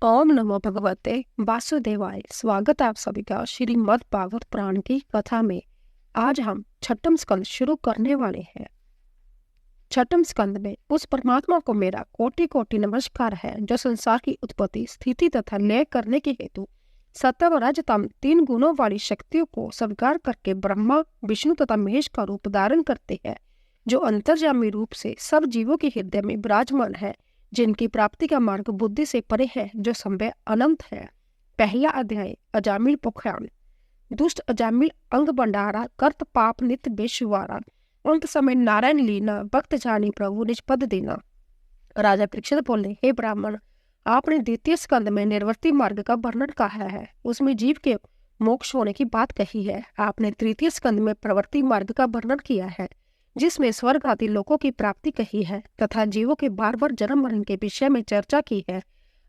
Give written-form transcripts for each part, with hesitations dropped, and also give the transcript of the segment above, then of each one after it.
ओम नमो भगवते वासुदेवाय। स्वागत है आप सभी का श्रीमद् भागवत पुराण की कथा में। आज हम छठम स्कंद शुरू करने वाले हैं। छठम स्कंद में उस परमात्मा को मेरा कोटि कोटि नमस्कार है जो संसार की उत्पत्ति, स्थिति तथा लय करने के हेतु सत्व रज तम तीन गुणों वाली शक्तियों को स्वीकार करके ब्रह्मा, विष्णु तथा महेश का रूप धारण करते हैं, जो अंतर्यामी रूप से सब जीवों के हृदय में विराजमान है, जिनकी प्राप्ति का मार्ग बुद्धि से परे है, जो संभव अनंत है। पहला अध्याय अजामिल पोखरान। दुष्ट अजामिल अंग भंडारा कर्त पाप नित्य बेशुवारा, अंत समय नारायण लीना भक्त जानी प्रभु निज पद देना। राजा परीक्षित बोले, हे ब्राह्मण, आपने द्वितीय स्कंद में निर्वर्ती मार्ग का वर्णन कहा है, उसमें जीव के मोक्ष होने की बात कही है। आपने तृतीय स्कंद में प्रवृत्ति मार्ग का वर्णन किया है, जिसमें स्वर्ग आदि लोकों की प्राप्ति कही है तथा जीवों के बार बार जन्म मरण के विषय में चर्चा की है।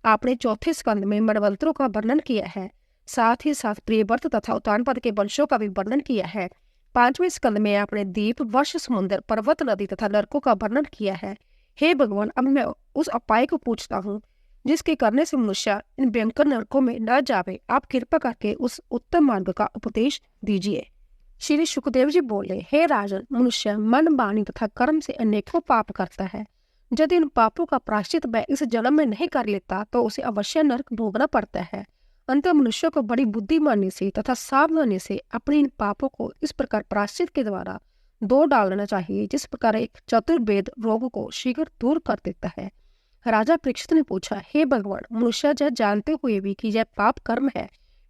आपने चौथे स्कंद में मरणवंतरों का वर्णन किया है, साथ ही साथ प्रियव्रत तथा उत्तानपद के वंशों का भी वर्णन किया है। पांचवें स्कंद में आपने द्वीप, वर्ष, समुद्र, पर्वत, नदी तथा नरकों का वर्णन किया है। हे भगवान, अब मैं उस उपाय को पूछता हूँ जिसके करने से मनुष्य इन भयंकर नरकों में न जावे। आप कृपा करके उस उत्तम मार्ग का उपदेश दीजिए। श्री सुखदेव जी बोले, हे राजन, मनुष्य मन, वाणी तथा कर्म से अनेकों पाप करता है। यदि इन पापों का प्रायश्चित वह इस जन्म में नहीं कर लेता तो उसे अवश्य नरक भोगना पड़ता है। अंत मनुष्य को बड़ी बुद्धिमानी से तथा सावधानी से अपने इन पापों को इस प्रकार प्रायश्चित के द्वारा दो डालना चाहिए, जिस प्रकार एक चतुर्वेद रोग को शीघ्र दूर कर देता है। राजा परीक्षित ने पूछा, हे भगवान, मनुष्य यह जानते हुए भी कि यह पाप कर्म है,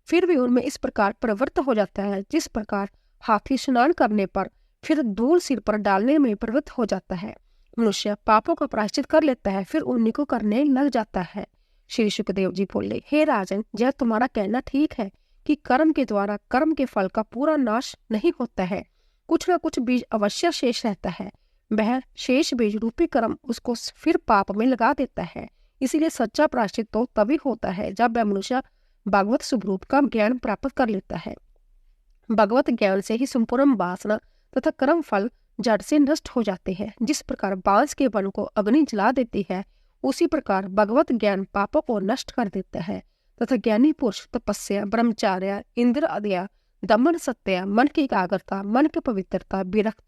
फिर भी उनमें इस प्रकार प्रवृत्त हो जाता है, जिस प्रकार हाथी स्नान करने पर फिर धूल सिर पर डालने में प्रवृत्त हो जाता है। मनुष्य पापों का प्रायश्चित कर लेता है, फिर उन्हीं को करने लग जाता है। श्री सुखदेव जी बोले, हे राजन, यह तुम्हारा कहना ठीक है कि कर्म के द्वारा कर्म के फल का पूरा नाश नहीं होता है, कुछ न कुछ बीज अवश्य शेष रहता है। वह शेष बीज रूपी कर्म उसको फिर पाप में लगा देता है। इसीलिए सच्चा प्रायश्चित तो तभी होता है जब वह मनुष्य भागवत स्वरूप का ज्ञान प्राप्त कर लेता है। भगवत ज्ञान से ही संपूर्ण वासना तथा कर्म फल जड़ से नष्ट हो जाते हैं। जिस प्रकार बांस के वन को अग्नि जला देती है, उसी प्रकार भगवत ज्ञान पापों को नष्ट कर देता है तथा ज्ञानी पुरुष तपस्या, ब्रह्मचार्य, इंद्र आदि, दमन, सत्य, मन की एकाग्रता, मन की पवित्रता, विरक्त,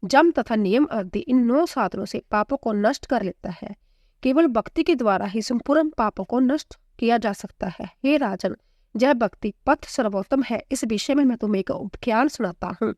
जम तथा नियम आदि इन 9 साधनों से पापों को नष्ट कर लेता है। केवल भक्ति के द्वारा ही संपूर्ण पापों को नष्ट किया जा सकता है। हे राजन, यह भक्ति पथ सर्वोत्तम है। इस विषय में मैं तुम्हें एक उपख्यान सुनाता हूँ।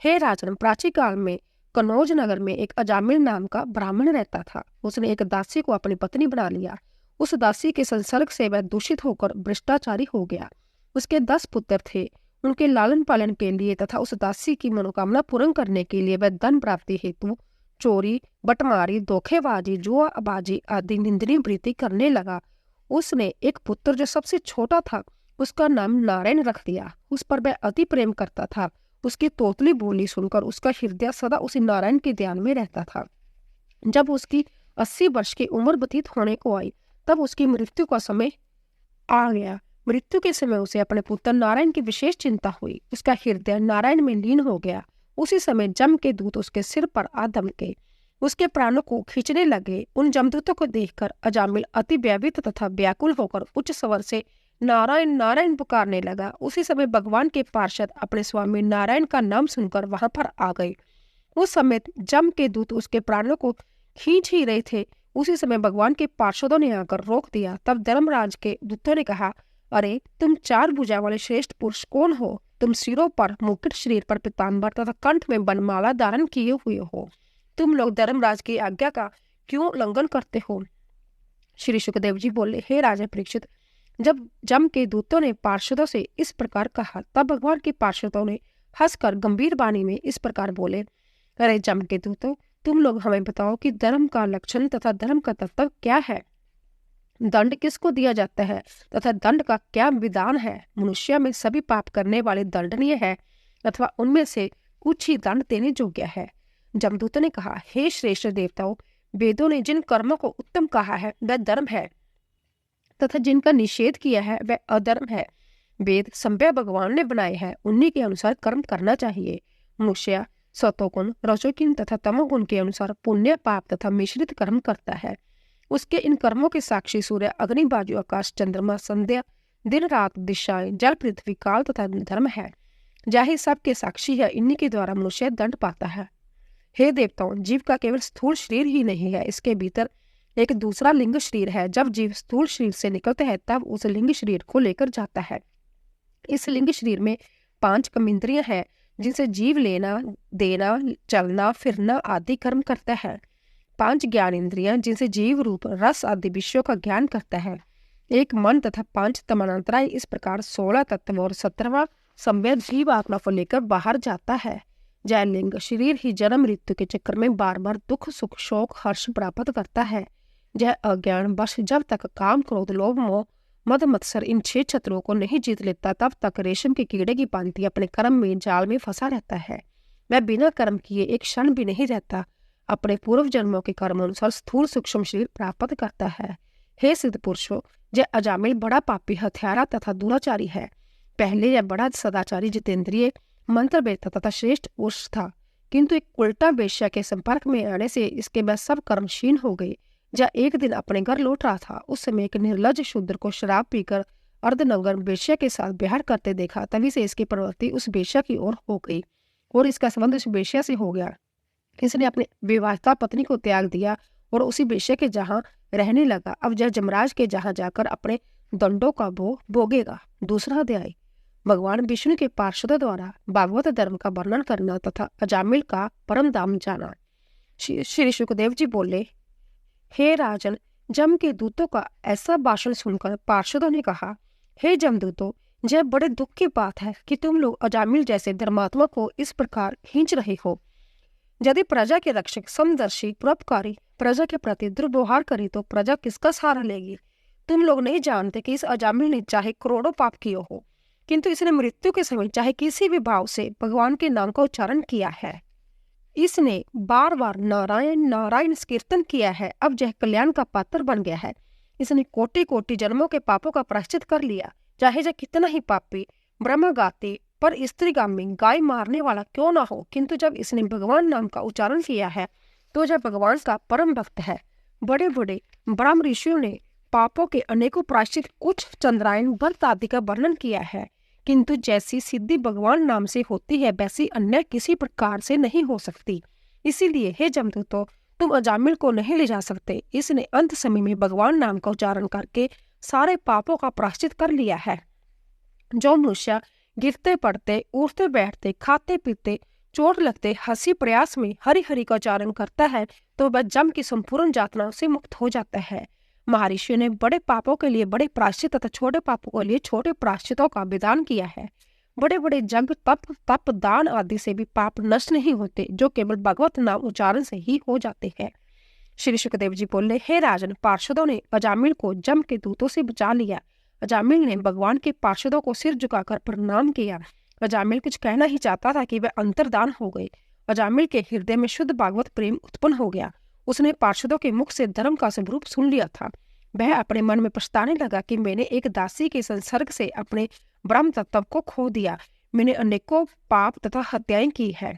हे राजन, प्राचीन काल में कनौज नगर में एक अजामिल नाम का ब्राह्मण रहता था। उसने एक दासी को अपनी पत्नी बना लिया। उस दासी के संसर्ग से वह दूषित होकर भ्रष्टाचारी हो गया। उसके 10 पुत्र थे। उनके लालन पालन के लिए तथा उस दासी की मनोकामना पूर्ण करने के लिए वह धन प्राप्ति हेतु चोरी, बटमारी, धोखेबाजी, जुआबाजी आदि निंदनीय वृत्ति करने लगा। उसने एक पुत्र जो सबसे छोटा था, उसका नाम नारायण रख दिया। उस पर वह अति प्रेम करता था। उसकी तोतली बोली सुनकर उसका हृदय सदा उसी नारायण के ध्यान में रहता था। जब उसकी 80 वर्ष की उम्र व्यतीत होने को आई, तब उसकी मृत्यु का समय आ गया। मृत्यु के समय उसे अपने पुत्र नारायण की विशेष चिंता हुई। उसका हृदय नारायण में लीन हो गया। उसी समय जम के दूत उसके सिर पर आ धमके, उसके प्राणों को खींचने लगे। उन जमदूतों को देखकर अजामिल अति भयभीत तथा व्याकुल होकर उच्च स्वर से नारायण नारायण पुकारने लगा। उसी समय भगवान के पार्षद अपने स्वामी नारायण का नाम सुनकर वहां पर आ गए। उस समय जम के दूत उसके प्राणों को खींच ही रहे थे। उसी समय भगवान के पार्षदों ने आकर रोक दिया। तब धर्मराज के दूतों ने कहा, अरे तुम 4 भुजा वाले श्रेष्ठ पुरुष कौन हो? तुम सिरों पर मुकुट, शरीर पर पीताम्बर तथा कंठ में बनमाला धारण किए हुए हो। तुम लोग धर्मराज की आज्ञा का क्यों उल्लंघन करते हो? श्री सुखदेव जी बोले, हे राजा परीक्षित, जब जम के दूतों ने पार्षदों से इस प्रकार कहा, तब भगवान के पार्षदों ने हंसकर गंभीर वाणी में इस प्रकार बोले, अरे जम के दूतों, तुम लोग हमें बताओ कि धर्म का लक्षण तथा धर्म का तत्व क्या है? दंड किसको दिया जाता है तथा दंड का क्या विधान है? मनुष्य में सभी पाप करने वाले दंडनीय है अथवा उनमें से कुछ ही दंड देने योग्य है? जमदूत ने कहा, हे श्रेष्ठ देवताओं, वेदों ने जिन कर्मों को उत्तम कहा है वह धर्म है तथा जिनका निषेध किया है वह अधर्म है। वेद संभव भगवान ने बनाए हैं, उन्हीं के अनुसार कर्म करना चाहिए। मनुष्य सतोगुण, रजोगुण तथा तमोगुण के अनुसार पुण्य, पाप तथा मिश्रित कर्म करता है। उसके इन कर्मों के साक्षी सूर्य, अग्नि, वायु, आकाश, चंद्रमा, संध्या, दिन रात, दिशाएं, जल, पृथ्वी, काल तथा धर्म है। जाहि सब के साक्षी है, इन्हीं के द्वारा मनुष्य दंड पाता है। हे देवताओं, जीव का केवल स्थूल शरीर ही नहीं है, इसके भीतर एक दूसरा लिंग शरीर है। जब जीव स्थूल शरीर से निकलता है तब उस लिंग शरीर को लेकर जाता है। इस लिंग शरीर में 5 कर्मेंद्रियां हैं जिनसे जीव लेना, देना, चलना, फिरना आदि कर्म करता है। 5 ज्ञानेंद्रियां जिनसे जीव रूप रस आदि विषयों का ज्ञान करता है। एक मन तथा 5 तमनांतराएं, इस प्रकार 16 तत्व और 17वां संवेद जीव आत्मा को लेकर बाहर जाता है। जय लिंग शरीर ही जन्म मृत्यु के चक्कर में बार बार दुख, सुख, शोक, हर्ष प्राप्त करता है। जय अज्ञान वश जब तक काम, क्रोध, लोभ, मोह, मद, मत्सर इन 6 शत्रुओं को नहीं जीत लेता तब तक रेशम के कीड़े की भांति अपने कर्म में जाल में फंसा रहता है। वह बिना कर्म किए एक क्षण भी नहीं रहता, अपने पूर्व जन्मों के कर्म अनुसार स्थूल सूक्ष्म शरीर प्राप्त करता है। हे सिद्ध पुरुषों, यह अजामिल बड़ा पापी, हत्यारा तथा दुराचारी है। पहले यह बड़ा सदाचारी, जितेंद्रिय, मंत्र वेदता तथा श्रेष्ठ पुरुष था, किंतु एक उल्टा वेश्या के संपर्क में आने से इसके वह सब कर्म क्षीण हो गए। जब एक दिन अपने घर लौट रहा था, उस समय एक निर्लज शूद्र को शराब पीकर अर्धनग्न वेश्या के साथ विहार करते देखा। तभी से इसकी प्रवृत्ति उस वेश्या की ओर हो गई और इसका संबंध उस वेश्या से हो गया। इसने अपनी विवाहिता पत्नी को त्याग दिया और उसी वेश्या के जहाँ रहने लगा। अब जब जमराज के जहाँ जाकर अपने दंडों का भोगेगा। दूसरा अध्याय भगवान विष्णु के पार्षदों द्वारा भागवत धर्म का वर्णन करना तथा अजामिल का परम धाम जाना। श्री सुखदेव जी बोले, हे राजन, जम के दूतों का ऐसा भाषण सुनकर पार्षदों ने कहा, हे जमदूतों, यह बड़े दुख की बात है कि तुम लोग अजामिल जैसे धर्मात्मा को इस प्रकार खींच रहे हो। यदि प्रजा के रक्षक, समदर्शी, परोपकारी प्रजा के प्रति दुर्व्यवहार करे तो प्रजा किसका सहारा लेगी? तुम लोग नहीं जानते कि इस अजामिल ने चाहे करोड़ों पाप किए हो, किंतु इसने मृत्यु के समय चाहे किसी भी भाव से भगवान के नाम का उच्चारण किया है। इसने बार बार नारायण नारायण कीर्तन किया है। अब यह कल्याण का पात्र बन गया है। इसने कोटि कोटि जन्मों के पापों का प्रायश्चित कर लिया। चाहे यह कितना ही पापी, ब्रह्मघाती, पर स्त्रीगामी, गाय मारने वाला क्यों ना हो, किंतु जब इसने भगवान नाम का उच्चारण किया है तो जब भगवान का परम भक्त है। बड़े बड़े ब्रह्म ऋषियों ने पापों के अनेकों प्रायश्चित, कुछ चंद्रायन, व्रत आदि का वर्णन किया है, किंतु जैसी सिद्धि भगवान नाम से होती है वैसी अन्य किसी प्रकार से नहीं हो सकती। इसीलिए हे जमदूतों, तुम अजामिल को नहीं ले जा सकते। इसने अंत समय में भगवान नाम का उच्चारण करके सारे पापों का प्रायश्चित कर लिया है। जो मनुष्य गिरते पड़ते, उठते बैठते, खाते पीते, चोट लगते, हंसी प्रयास में हरि हरि का उच्चारण करता है तो वह जम की संपूर्ण यातना से मुक्त हो जाता है। महर्षियों ने बड़े पापों के लिए बड़े प्रायश्चित तथा छोटे पापों के लिए छोटे प्रायश्चितों का विधान किया है। बड़े बड़े जग, तप, दान आदि से भी पाप नष्ट नहीं होते, जो केवल भगवत नाम उच्चारण से ही हो जाते हैं। श्री सुखदेव जी बोले, हे राजन, पार्षदों ने अजामिल को जम के दूतों से बचा लिया। अजामिल ने भगवान के पार्षदों को सिर झुकाकर प्रणाम किया। अजामिल कुछ कहना ही चाहता था कि वह अंतर्धान हो गए। अजामिल के हृदय में शुद्ध भागवत प्रेम उत्पन्न हो गया। उसने पार्षदों के मुख से धर्म का स्वरूप सुन लिया था। वह अपने मन में पछताने लगा कि मैंने एक दासी के संसर्ग से अपने ब्रह्म तत्व को खो दिया। मैंने अनेकों पाप तथा हत्याएं की है।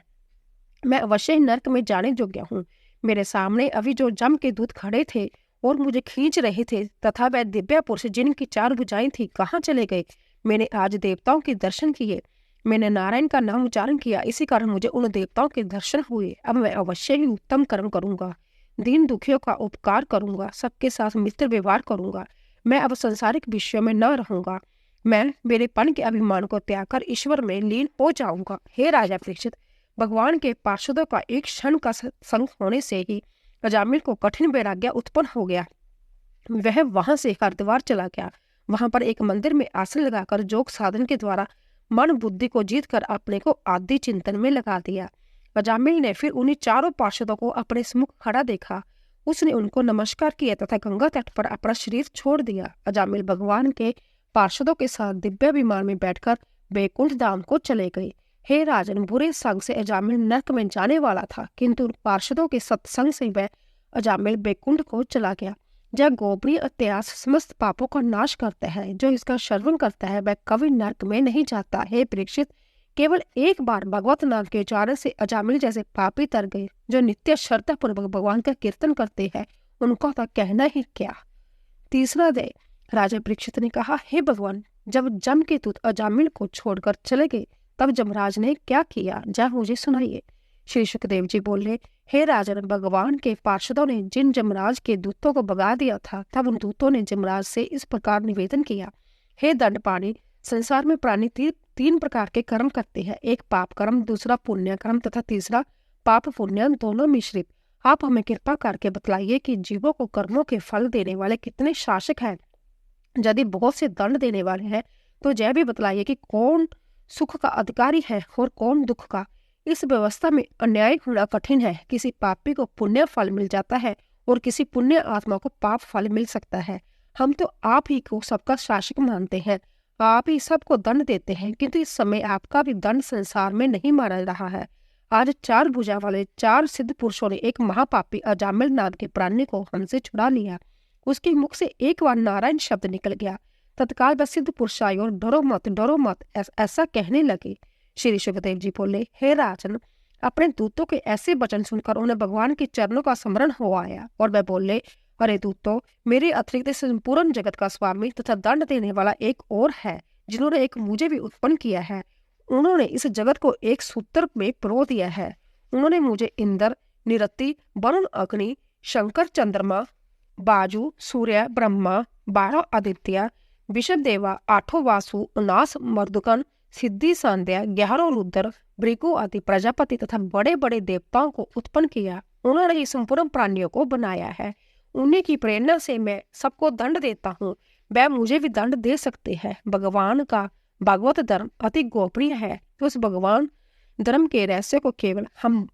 मैं अवश्य ही नरक में जाने योग्य हूँ। मेरे सामने अभी जो जम के दूत खड़े थे और मुझे खींच रहे थे तथा वह दिव्य पुरुष जिनकी 4 भुजाएं थी कहाँ चले गए? मैंने आज देवताओं के दर्शन किए। मैंने नारायण का नाम उच्चारण किया, इसी कारण मुझे उन देवताओं के दर्शन हुए। अब मैं अवश्य ही उत्तम कर्म करूंगा, दीन दुखियों का उपकार करूंगा, सबके साथ मित्र व्यवहार करूंगा। मैं अब संसारिक विषयों में न रहूंगा। मैं मेरे पन के अभिमान को त्याग कर ईश्वर में लीन हो जाऊंगा। हे राजा परीक्षित, भगवान के पार्षदों का एक क्षण का संग होने से ही अजामिल को कठिन वैराग्य उत्पन्न हो गया। वह वहां से हरिद्वार चला गया। वहां पर एक मंदिर में आसन लगाकर योग साधन के द्वारा मन बुद्धि को जीत कर अपने को आदि चिंतन में लगा दिया। अजामिल ने फिर उन्हीं 4 पार्षदों को अपने सम्मुख खड़ा देखा। उसने उनको नमस्कार किया तथा गंगा तट पर अपना शरीर छोड़ दिया। अजामिल भगवान के पार्षदों के साथ दिव्य विमान में बैठकर बैकुंठ धाम को चले गए। हे राजन, बुरे संग से अजामिल नरक में जाने वाला था, किंतु पार्षदों के सत्संग से वह अजामिल बैकुंठ को चला गया। जब गोपनीय इतिहास समस्त पापों का नाश करता है, जो इसका श्रवण करता है वह कभी नरक में नहीं जाता। हे परीक्षित, केवल एक बार भगवत नाम के उच्चारण से अजामिल जैसे पापी तर गए, जो नित्य श्रद्धा पूर्वक भगवान का कीर्तन करते हैं उनका तो कहना ही क्या। तीसरा दे राजा परीक्षित ने कहा, हे भगवान, जब जम के दूत अजामिल को छोड़कर चले गए तब जमराज ने क्या किया, जा मुझे सुनाइए। श्री सुखदेव जी बोले, हे राजन, भगवान के पार्षदों ने जिन जमराज के दूतों को भगा दिया था, तब उन दूतों ने जमराज से इस प्रकार निवेदन किया, हे दंडपाणी, संसार में प्राणी तीन प्रकार के कर्म करते हैं, एक पाप कर्म, दूसरा पुण्य कर्म तथा तीसरा पाप पुण्य दोनों मिश्रित। आप हमें कृपा करके बतलाइए कि जीवों को कर्मों के फल देने वाले कितने शासक हैं। यदि बहुत से दंड देने वाले हैं तो यह भी बतलाइए कि कौन सुख का अधिकारी है और कौन दुख का। इस व्यवस्था में अन्याय होना कठिन है। किसी पापी को पुण्य फल मिल जाता है और किसी पुण्य आत्मा को पाप फल मिल सकता है। हम तो आप ही को सबका शासक मानते हैं, आप ही सबको दंड देते हैं, किंतु इस समय आपका भी दंड संसार में नहीं माना रहा है। आज 4 भुजा वाले 4 सिद्ध पुरुषों ने एक महापापी अजामिल नाम के प्राणी को हमसे छुड़ा लिया। उसके मुख से एक बार नारायण शब्द निकल गया। तत्काल वह सिद्ध पुरुष आए और डरो मत ऐसा कहने लगे। श्री सुखदेव जी बोले, हे राजन, अपने दूतों के ऐसे वचन सुनकर उन्हें भगवान के चरणों का स्मरण हो आया और वह बोले, अरे दूतों, मेरे अतिरिक्त संपूर्ण जगत का स्वामी तथा दंड देने वाला एक और है, जिन्होंने एक मुझे भी उत्पन्न किया है। उन्होंने इस जगत को एक सूत्र में पिरो दिया है। उन्होंने मुझे इंद्र, निरति, वरुण, अग्नि, शंकर, चंद्रमा, बाजू, सूर्य, ब्रह्मा, 12 आदित्य, विषभ देवा, 8 वासु, 19 मर्दुकन, सिद्धि, सांध्या, 11 रुद्र, भृगु आदि प्रजापति तथा बड़े बड़े देवताओं को उत्पन्न किया। उन्होंने ही संपूर्ण प्राणियों को बनाया है। उन्हीं की प्रेरणा से मैं सबको दंड देता हूँ। वह मुझे भी दंड दे सकते हैं। भगवान का भागवत धर्म अति गोपनीय है। तो उस भगवान धर्म के रहस्य को केवल हम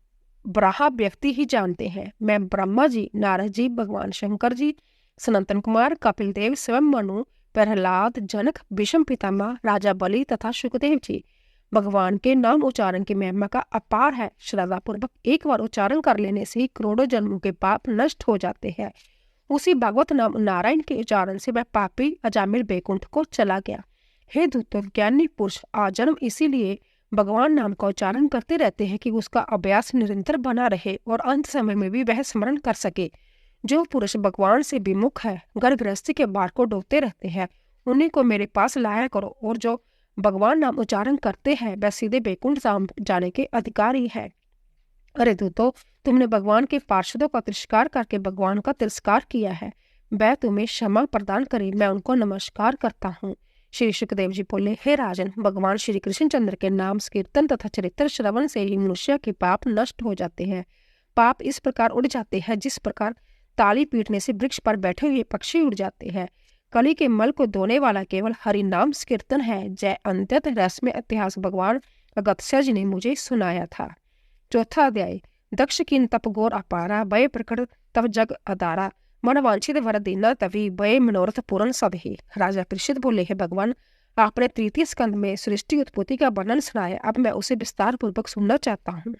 ब्रह्मा व्यक्ति ही जानते हैं। मैं ब्रह्मा जी, नारद जी, भगवान शंकर जी, सनातन कुमार, कपिल देव, स्वयं मनु, प्रहलाद, जनक, भीष्म पितामह, राजा बलि तथा सुखदेव जी, भगवान के नाम उच्चारण की महिमा का अपार है। श्रद्धा पूर्वक एक बार उच्चारण कर लेने से ही करोड़ों जन्मों के पाप नष्ट हो जाते हैं। उसी भागवत नाम नारायण के उच्चारण से वह पापी अजामिल बैकुंठ को चला गया। हे दूतों, ज्ञानी पुरुष आजन्म इसीलिए भगवान नाम का उच्चारण करते रहते हैं कि उसका अभ्यास निरंतर बना रहे और अंत समय में भी वह स्मरण कर सके। जो पुरुष भगवान से विमुख है, घर गृहस्थी के बाढ़ को डूबते रहते हैं, उन्हीं को मेरे पास लाया करो। और जो भगवान नाम उच्चारण करते हैं वह सीधे बैकुंठ धाम जाने के अधिकारी है। अरे दूतों, तुमने भगवान के पार्षदों का तिरस्कार करके भगवान का तिरस्कार किया है। वह तुम्हें क्षमा प्रदान करे, मैं उनको नमस्कार करता हूँ। श्री सुखदेव जी बोले, हे राजन, भगवान श्री कृष्णचंद्र के नाम कीर्तन तथा चरित्र श्रवण से ही मनुष्य के पाप नष्ट हो जाते हैं। पाप इस प्रकार उड़ जाते हैं जिस प्रकार ताली पीटने से वृक्ष पर बैठे हुए पक्षी उड़ जाते हैं। कली के मल को धोने वाला केवल हरि नाम कीर्तन है। जय अंत्यत रहस्यमय इतिहास भगवान अगस्त्य जी ने मुझे सुनाया था। चौथा अध्याय। दक्ष किन तप घोर अपारा, भय प्रकट तब जग अदारा, मन वांछित वर दीना तभी, भय मनोरथ पूर्ण सब ही। राजा परीक्षित बोले, है भगवान, आपने 3 स्कंद में सृष्टि उत्पत्ति का वर्णन सुनाया, अब मैं उसे विस्तार पूर्वक सुनना चाहता हूँ।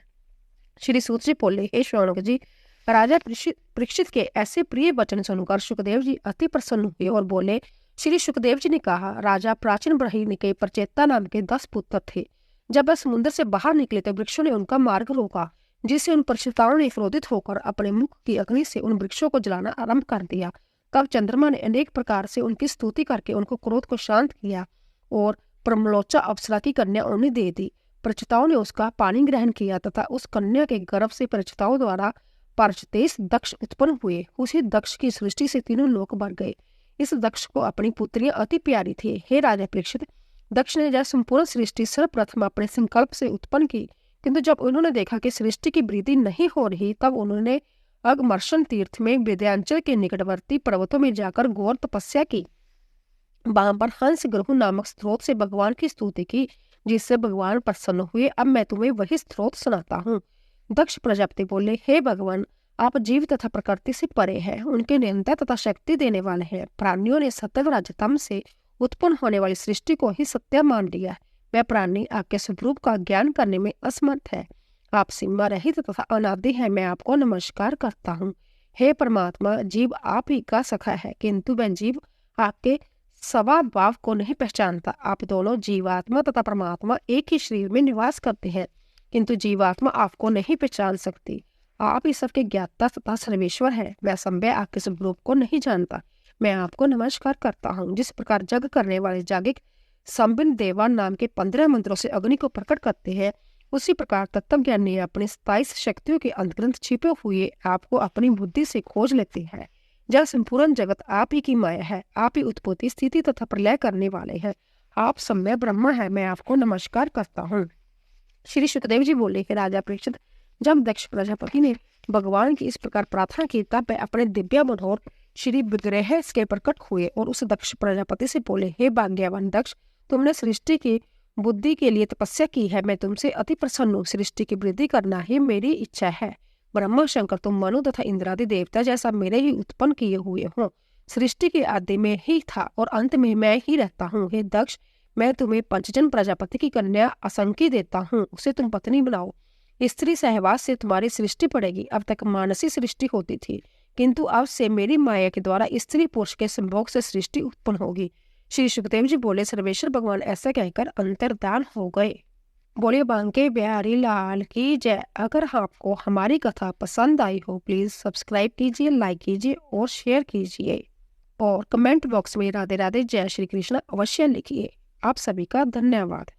श्री सूत जी बोले, हे शौनक जी, राजा परीक्षित के ऐसे प्रिय वचन सुनकर सुखदेव जी अति प्रसन्न हुए और बोले, श्री सुखदेव जी ने कहा, राजा प्राचीन ब्रह्मणि के प्रचेता नाम के 10 पुत्र थे। जब वह समुद्र से बाहर निकले तो वृक्षों ने उनका मार्ग रोका, जिससे उन प्रचेताओं ने क्रोधित होकर अपने मुख की अग्नि से उन वृक्षों को जलाना आरंभ कर दिया। तब चंद्रमा ने अनेक प्रकार से उनकी स्तुति करके उनको क्रोध को शांत किया और प्रमलोचा अप्सरा की कन्या उन्हें दे दी। प्रचेताओं ने उसका पानी ग्रहण किया तथा उस कन्या के गर्भ से प्रचेताओं द्वारा पार्षदेश दक्ष उत्पन्न हुए। उसी दक्ष की सृष्टि से 3 लोक बढ़ गए। इस दक्ष को अपनी पुत्रियां अति प्यारी थी। हे राजा परीक्षित, दक्ष ने जब संपूर्ण सृष्टि सर्वप्रथम अपने संकल्प से उत्पन्न की, किंतु जब उन्होंने देखा कि सृष्टि की वृद्धि नहीं हो रही, तब उन्होंने अगमर्शन तीर्थ में विंध्याचल के निकटवर्ती पर्वतों में जाकर घोर तपस्या की। वहां पर हंस ग्रहु नामक स्रोत से भगवान की स्तुति की, जिससे भगवान प्रसन्न हुए। अब मैं तुम्हें वही स्रोत सुनाता हूँ। दक्ष प्रजापति बोले, हे भगवान, आप जीव तथा प्रकृति से परे हैं, उनके नियंता तथा शक्ति देने वाले हैं। प्राणियों ने सत्व रजतम से उत्पन्न होने वाली सृष्टि को ही सत्य मान लिया। वह प्राणी आपके स्वरूप का ज्ञान करने में असमर्थ है। आप सीमा रहित तथा अनादि है। मैं आपको नमस्कार करता हूँ। हे परमात्मा, जीव आप ही का सखा है, किंतु वह जीव आपके स्वभाव को नहीं पहचानता। आप दोनों जीवात्मा तथा परमात्मा एक ही शरीर में निवास करते हैं, किंतु जीवात्मा आपको नहीं पहचान सकती। आप इस सबके ज्ञाता तथा सर्वेश्वर है। मैं संभव आपके स्वरूप को नहीं जानता। मैं आपको नमस्कार करता हूँ। जिस प्रकार जग करने वाले जागिक संबिन देवा नाम के 15 मंत्रों से अग्नि को प्रकट करते हैं, उसी प्रकार तत्वज्ञानी अपनी 27 शक्तियों के अंतर्गत छिपे हुए आपको अपनी बुद्धि से खोज लेते हैं। जब संपूर्ण जगत आप ही की माया है, आप ही उत्पत्ति स्थिति तथा प्रलय करने वाले हैं। आप सम्य ब्रह्म है। मैं आपको नमस्कार करता हूँ। श्री सुखदेव जी बोले कि राजा परीक्षित, जब दक्ष प्रजापति ने भगवान की इस प्रकार प्रार्थना की, तब वह अपने दिव्य मनोहर श्री विग्रह के प्रकट हुए और उस दक्ष प्रजापति से बोले, हे भाग्यवान दक्ष, तुमने सृष्टि की बुद्धि के लिए तपस्या की है। मैं तुमसे अति प्रसन्न हूँ। सृष्टि की वृद्धि करना ही मेरी इच्छा है। ब्रह्मा शंकर, तुम मनु तथा इंद्रादि देवता जैसा मेरे ही उत्पन्न किए हुए हो। सृष्टि के आदि में ही था और अंत में मैं ही रहता हूँ। हे दक्ष, मैं तुम्हें पंचजन प्रजापति की कन्या असंकी देता हूँ, उसे तुम पत्नी बनाओ। स्त्री सहवास से तुम्हारी सृष्टि पड़ेगी। अब तक मानसी सृष्टि होती थी, किंतु अब से मेरी माया के द्वारा स्त्री पुरुष के संभोग से सृष्टि उत्पन्न होगी। श्री सुखदेव जी बोले, सर्वेश्वर भगवान ऐसा कहकर अंतर्धान हो गए। बोले बांके बिहारी लाल की जय। अगर आपको हमारी कथा पसंद आई हो, प्लीज सब्सक्राइब कीजिए, लाइक कीजिए और शेयर कीजिए, और कमेंट बॉक्स में राधे राधे जय श्री कृष्ण अवश्य लिखिए। आप सभी का धन्यवाद।